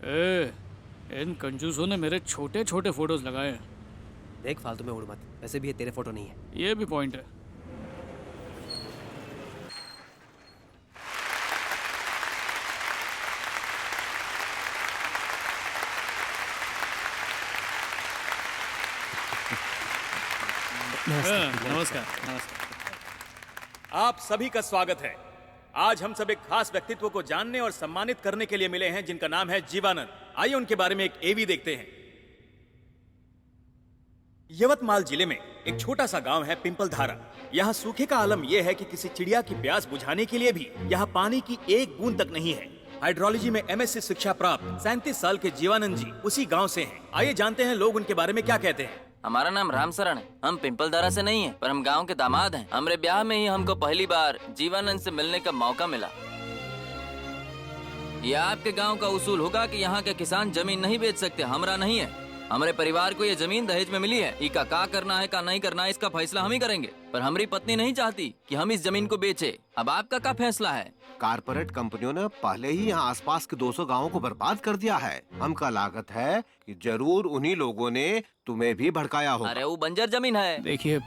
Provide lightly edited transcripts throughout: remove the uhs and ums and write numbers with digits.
ए, इन कंजूसों ने मेरे छोटे छोटे फोटोज लगाए हैं। देख फालतू में उड़ मत, वैसे भी ये तेरे फोटो नहीं है। ये भी पॉइंट है। नमस्कार नमस्कार। आप सभी का स्वागत है। आज हम सब एक खास व्यक्तित्व को जानने और सम्मानित करने के लिए मिले हैं जिनका नाम है जीवानंद। आइए उनके बारे में एक एवी देखते हैं। यवतमाल जिले में एक छोटा सा गांव है पिंपलधारा। यहाँ सूखे का आलम यह है कि किसी चिड़िया की प्यास बुझाने के लिए भी यहाँ पानी की एक बूंद तक नहीं है। हाइड्रोलॉजी में MSc शिक्षा प्राप्त 37 साल के जीवानंद जी उसी गांव से हैं। आइए जानते हैं लोग उनके बारे में क्या कहते हैं। हमारा नाम रामशरण है। हम पिंपलधारा से नहीं है, पर हम गांव के दामाद हैं। हमारे ब्याह में ही हमको पहली बार जीवानंद से मिलने का मौका मिला। यह आपके गांव का उसूल होगा कि यहाँ के किसान जमीन नहीं बेच सकते, हमरा नहीं है। हमारे परिवार को ये जमीन दहेज में मिली है। इका का करना है का नहीं करना है इसका फैसला हम ही करेंगे, पर हमारी पत्नी नहीं चाहती कि हम इस जमीन को बेचे। अब आपका क्या फैसला है? कारपोरेट कंपनियों ने पहले ही यहाँ आसपास के 200 गांवों को बर्बाद कर दिया है। हमका लागत है कि जरूर उन्हीं लोगों ने तुम्हें भी भड़काया होगा। अरे वो बंजर जमीन है। देखिए,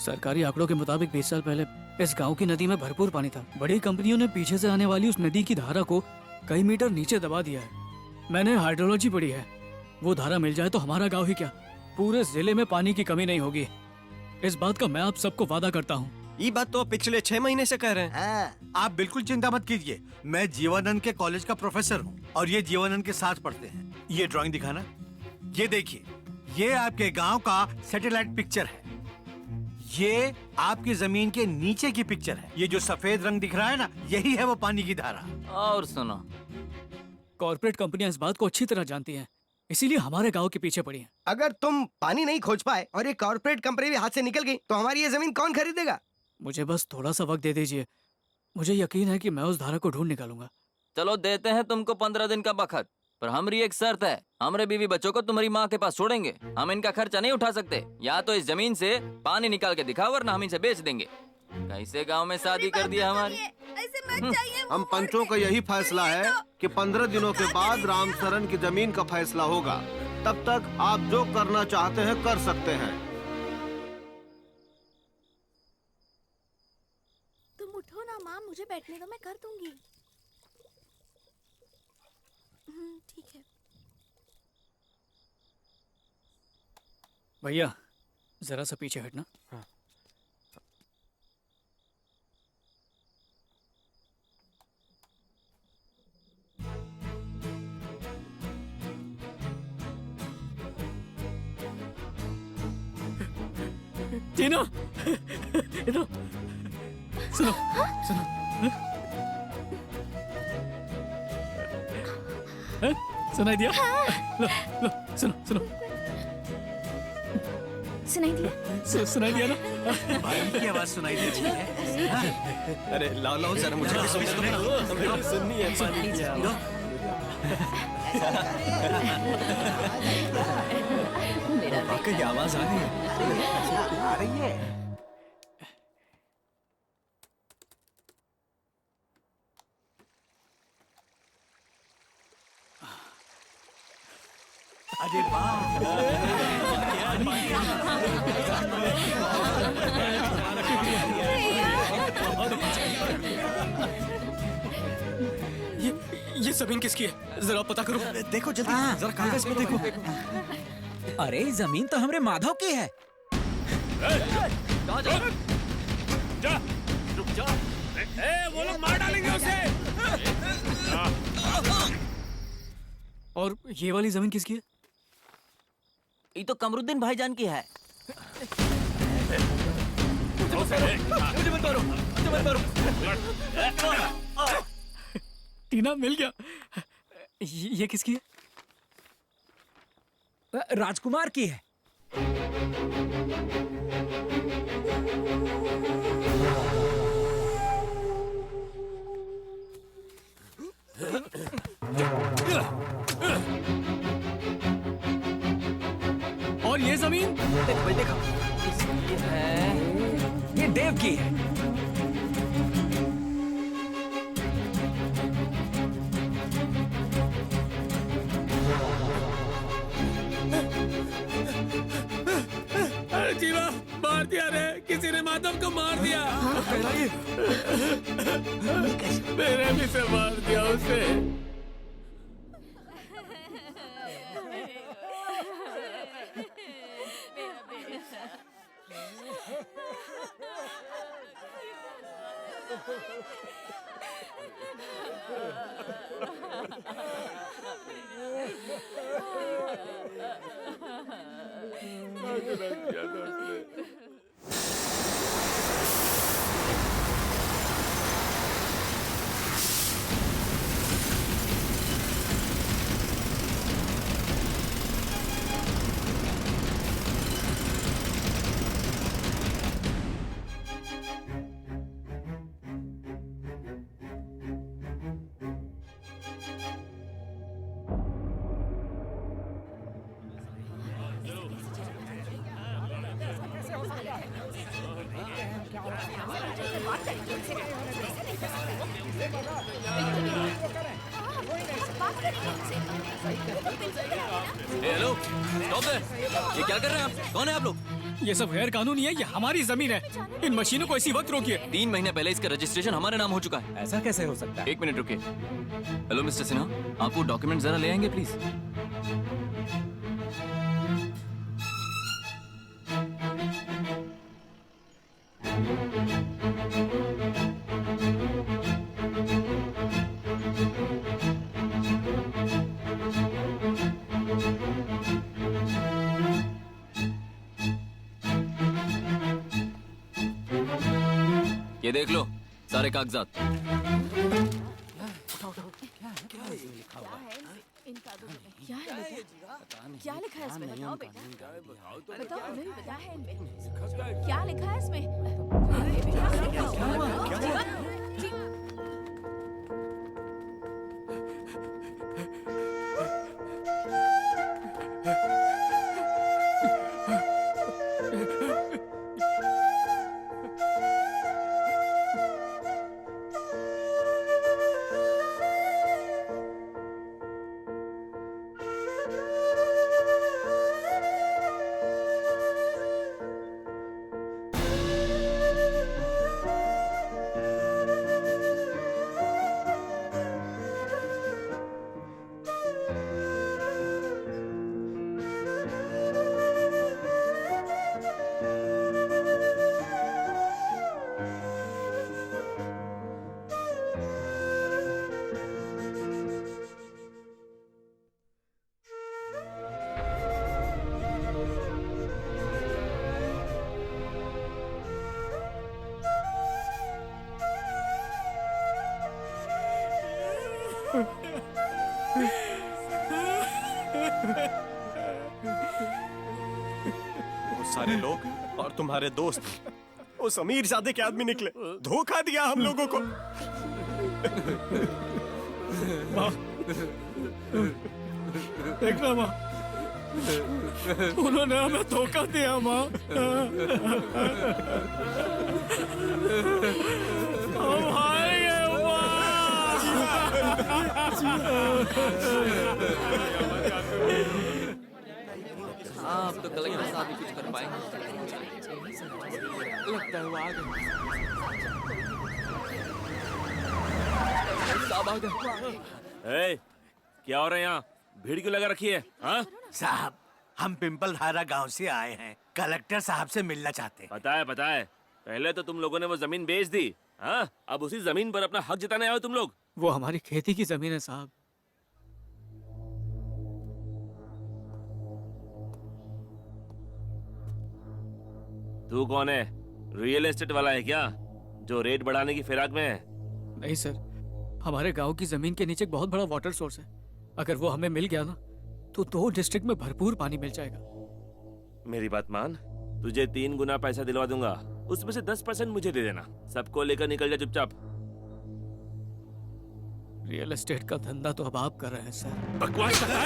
सरकारी आंकड़ों के मुताबिक 20 साल पहले इस गांव की नदी में भरपूर पानी था। बड़ी कंपनियों ने पीछे से आने वाली उस नदी की धारा को कई मीटर नीचे दबा दिया है। मैंने हाइड्रोलॉजी पढ़ी है। वो धारा मिल जाए तो हमारा गांव ही क्या, पूरे जिले में पानी की कमी नहीं होगी। इस बात का मैं आप सबको वादा करता हूँ। ये बात तो पिछले 6 महीने से कह रहे हैं। आप बिल्कुल चिंता मत कीजिए। मैं जीवानंद के कॉलेज का प्रोफेसर हूँ और ये जीवानंद के साथ पढ़ते हैं। ये ड्राइंग दिखाना। ये देखिए, ये आपके गांव का सैटेलाइट पिक्चर है। ये आपकी जमीन के नीचे की पिक्चर है। ये जो सफेद रंग दिख रहा है ना, यही है वो पानी की धारा। और सुनो, कॉर्पोरेट कंपनियां इस बात को अच्छी तरह जानती हैं, इसीलिए हमारे गांव के पीछे पड़ी हैं। अगर तुम पानी नहीं खोज पाए और ये कॉर्पोरेट कंपनी भी हाथ से निकल गई तो हमारी ये जमीन कौन खरीदेगा? मुझे बस थोड़ा सा वक्त दे दीजिए। मुझे यकीन है कि मैं उस धारा को ढूंढ निकालूंगा। चलो देते हैं तुमको 15 दिन का वक्त, पर हमारी एक शर्त है। हमारे बीवी बच्चों को तुम्हारी माँ के पास छोड़ेंगे। हम इनका खर्चा नहीं उठा सकते। या तो इस जमीन से पानी निकाल के दिखाओ, वरना हम इसे बेच देंगे। कैसे गांव में शादी कर दिया हमारी। हम पंचों का यही फैसला है कि 15 दिनों के बाद रामशरण की जमीन का फैसला होगा। तब तक आप जो करना चाहते हैं कर सकते हैं। तुम उठो ना माँ, मुझे बैठने दो, मैं कर दूंगी। ठीक है भैया, जरा सा पीछे हटना। हाँ। तीनों इधर सुनो सुनो। सुनाई दिया? लो लो सुनो सुनो। सुनाई दिया? सुनाई दिया ना? भाई की आवाज सुनाई दे रही है। अरे लाओ लाओ जरा, मुझे भी सुननी है। सुननी है पानी की आवाज। वाकई आवाज आ रही है। आ रही है। अरे वाह, ये जमीन किसकी है? जरा पता करो। देखो जल्दी, जरा कागज में देखो। अरे जमीन तो हमरे माधव की है। वो लोग मार डालेंगे उसे। और ये वाली जमीन किसकी है? ये तो कमरुद्दीन भाईजान की है। मुझे मत मारो, मुझे मत मारो। टीना मिल गया। ये किसकी है? राजकुमार की है। और ये जमीन? देखो भाई देखो, इसकी है। ये देव की है। दिया रे, किसी ने माधव को मार दिया। मेरे भी से मार दिया उसे। Hello, stop there. ये क्या कर रहे हैं आप? कौन है आप लोग? ये सब गैर कानूनी है, ये हमारी जमीन है। इन मशीनों को इसी वक्त रोकिए। 3 महीने पहले इसका रजिस्ट्रेशन हमारे नाम हो चुका है। ऐसा कैसे हो सकता है? 1 मिनट रुकिए। हेलो मिस्टर सिन्हा, आप वो डॉक्यूमेंट जरा ले आएंगे प्लीज। ये देख लो सारे कागजात। क्या है बेटा? क्या लिखा है इसमें? बताओ बेटा। बताओ, हमें भी पता है इनमें क्या लिखा है इसमें। वो सारे लोग और तुम्हारे दोस्त उस अमीर जादे के आदमी निकले। धोखा दिया हम लोगों को। देखना माँ, उन्होंने हमें धोखा दिया माँ। हम हारेंगे आप तो कलेक्टर साहब ही कुछ कर पाएंगे। लगता है वो आ गए। साहब आ गए। क्या हो रहा है यहाँ? भीड़ क्यों लगा रखी है? हाँ? साहब, हम पिंपल धारा गांव से आए हैं, कलेक्टर साहब से मिलना चाहते हैं। पता है। पहले तो तुम लोगों ने वो जमीन बेच दी, हाँ? अब उसी जमीन पर अपना हक जताने आए हो तुम लोग। वो हमारी खेती की जमीन है साहब। तू कौन है? रियल एस्टेट वाला है क्या, जो रेट बढ़ाने की फिराक में है? नहीं सर, हमारे गांव की जमीन के नीचे एक बहुत बड़ा वाटर सोर्स है। अगर वो हमें मिल गया ना तो 2 डिस्ट्रिक्ट में भरपूर पानी मिल जाएगा। मेरी बात मान, तुझे 3 गुना पैसा दिलवा दूंगा, उसमें से 10% मुझे दे देना। सबको लेकर निकल जा चुपचाप। रियल एस्टेट का धंधा तो अब आप कर रहे हैं सर। बकवास कर रहा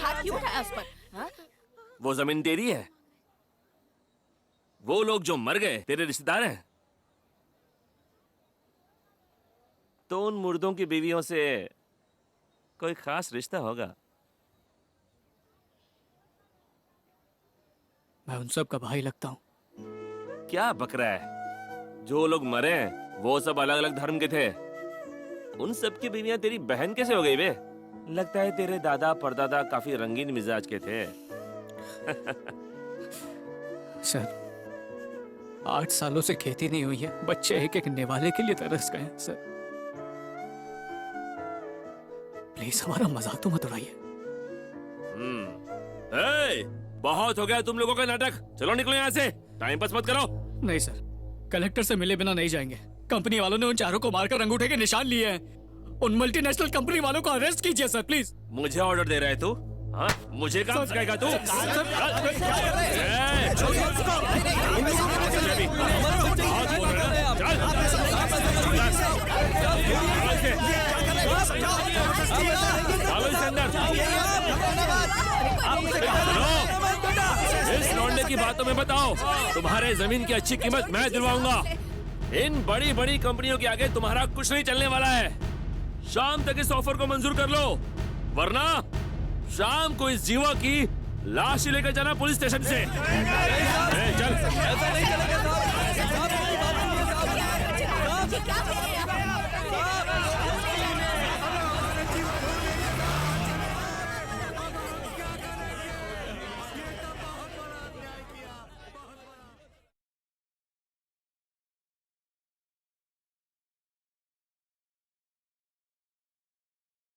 हाथ क्यों उठाया उस पर? हाँ? वो जमीन तेरी है। वो लोग जो मर गए तेरे रिश्तेदार हैं। तो उन मुर्दों की बीवियों से कोई खास रिश्ता होगा। मैं उन सब का भाई लगता हूँ। क्या बक रहा है? जो लोग मरे हैं वो सब अलग अलग धर्म के थे। उन सब की बीवियां तेरी बहन कैसे हो गई बे? लगता है तेरे दादा परदादा काफी रंगीन मिजाज के थे। सर 8 सालों से खेती नहीं हुई है, बच्चे एक एक निवाले के लिए तरस गए हैं। सर प्लीज हमारा मजाक तो मत उड़ाइए। बहुत हो गया तुम लोगों का नाटक, चलो निकलो यहाँ से, टाइम पास मत करो। नहीं सर, कलेक्टर से मिले बिना नहीं जाएंगे। कंपनी वालों ने उन चारों को मारकर अंगूठे के निशान लिए हैं। उन मल्टीनेशनल कंपनी वालों को अरेस्ट कीजिए सर प्लीज। मुझे ऑर्डर दे रहा है तू? हाँ, मुझे काम सिखाएगा तू? इस लौंडे की बातों में बताओ, तुम्हारे जमीन की अच्छी कीमत मैं दिलवाऊंगा। इन बड़ी बड़ी कंपनियों के आगे तुम्हारा कुछ नहीं चलने वाला है। शाम तक इस ऑफर को मंजूर कर लो, वरना शाम को इस जीवा की लाश लेकर जाना पुलिस स्टेशन से। चल।